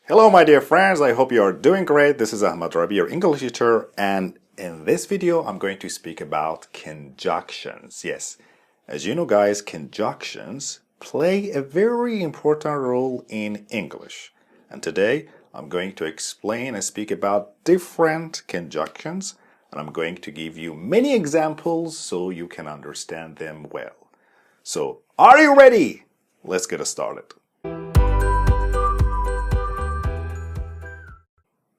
Hello my dear friends, I hope you are doing great. This is Ahmad Rabi, your English teacher, and in this video I'm going to speak about conjunctions. Yes, as you know guys, conjunctions play a very important role in English. And today I'm going to explain and speak about different conjunctions, and I'm going to give you many examples so you can understand them well. So, are you ready? Let's get started.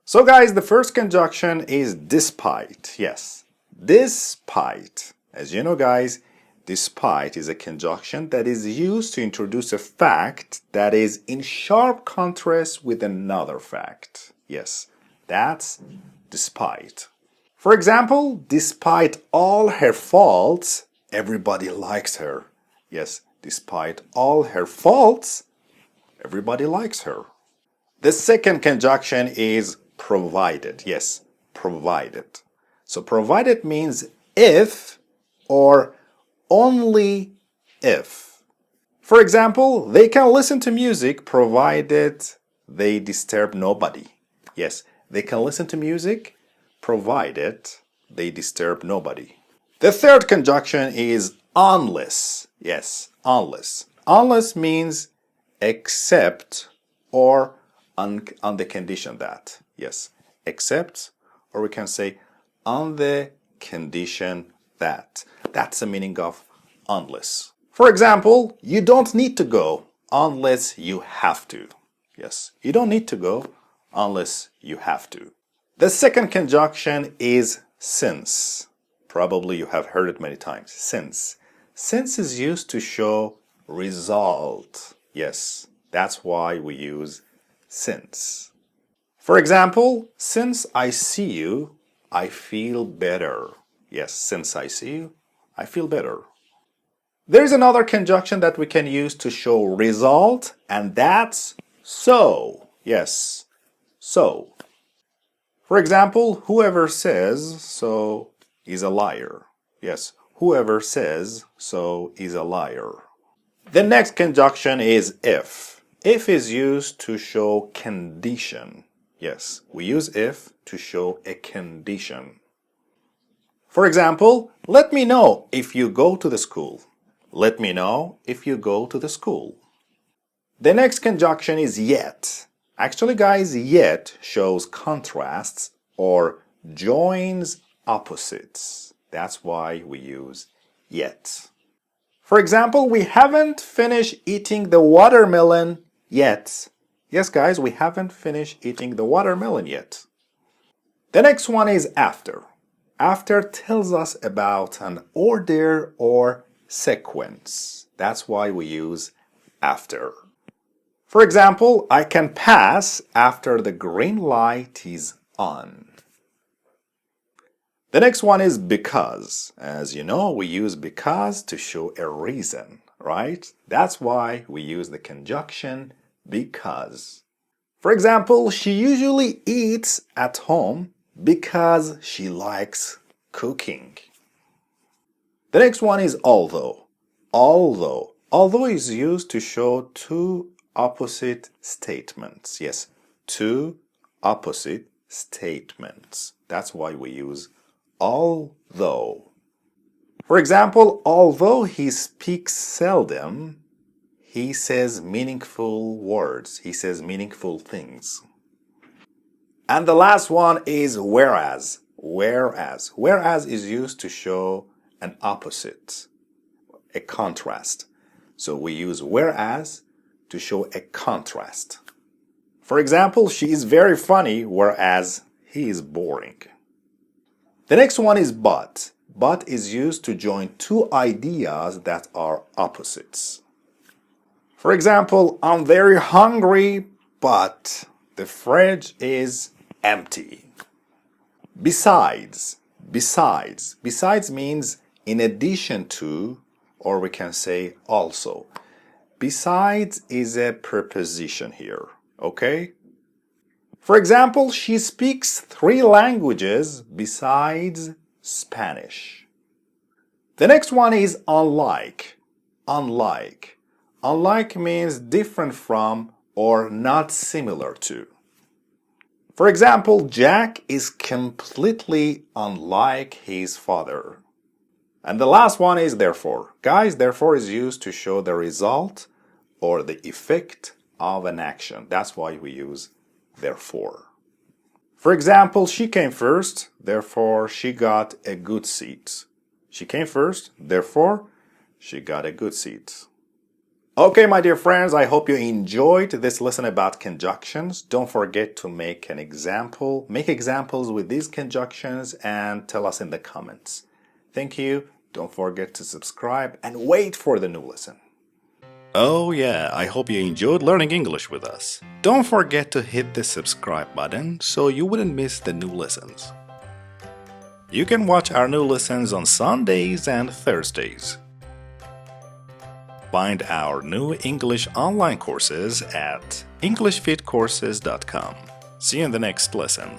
So guys, the first conjunction is despite. Yes, despite. As you know guys, despite is a conjunction that is used to introduce a fact that is in sharp contrast with another fact. Yes, that's despite. For example, despite all her faults, everybody likes her. Yes, despite all her faults, everybody likes her. The second conjunction is provided. Yes, provided. So provided means if or only if. For example, they can listen to music provided they disturb nobody. Yes, they can listen to music provided they disturb nobody. The third conjunction is unless. Yes, unless. Unless means except or on the condition that. Yes, except, or we can say on the condition that. That's the meaning of unless. For example, you don't need to go unless you have to. Yes, you don't need to go unless you have to. The second conjunction is since. Probably you have heard it many times. Since. Since is used to show result. Yes, that's why we use since. For example, since I see you, I feel better. Yes, since I see you, I feel better. There's another conjunction that we can use to show result, and that's so. Yes, so. For example, whoever says so is a liar. Yes, whoever says so is a liar. The next conjunction is if. If is used to show condition. Yes, we use if to show a condition. For example, let me know if you go to the school. Let me know if you go to the school. The next conjunction is yet. Actually, guys, yet shows contrasts or joins opposites. That's why we use yet. For example, we haven't finished eating the watermelon yet. Yes, guys, we haven't finished eating the watermelon yet. The next one is after. After tells us about an order or sequence. That's why we use after. For example, I can pass after the green light is on. The next one is because. As you know, we use because to show a reason, right? That's why we use the conjunction because. For example, she usually eats at home because she likes cooking. The next one is although. Although. Although is used to show two opposite statements. Yes, two opposite statements. That's why we use although. For example, although he speaks seldom, he says meaningful words. He says meaningful things. And the last one is whereas. Whereas. Whereas is used to show an opposite, a contrast. So we use whereas to show a contrast. For example, she is very funny, whereas he is boring. The next one is but. But is used to join two ideas that are opposites. For example, I'm very hungry, but the fridge is empty. Besides. Besides. Besides means in addition to, or we can say also. Besides is a preposition here, okay? For example, she speaks 3 languages besides Spanish. The next one is unlike. Unlike. Unlike means different from or not similar to. For example, Jack is completely unlike his father. And the last one is therefore. Guys, therefore is used to show the result or the effect of an action. That's why we use therefore. For example, she came first, therefore she got a good seat. She came first, therefore she got a good seat. Okay, my dear friends, I hope you enjoyed this lesson about conjunctions. Don't forget to make examples with these conjunctions and tell us in the comments. Thank you. Don't forget to subscribe and wait for the new lesson. Oh yeah, I hope you enjoyed learning English with us. Don't forget to hit the subscribe button so you wouldn't miss the new lessons. You can watch our new lessons on Sundays and Thursdays. Find our new English online courses at EnglishFitCourses.com. See you in the next lesson.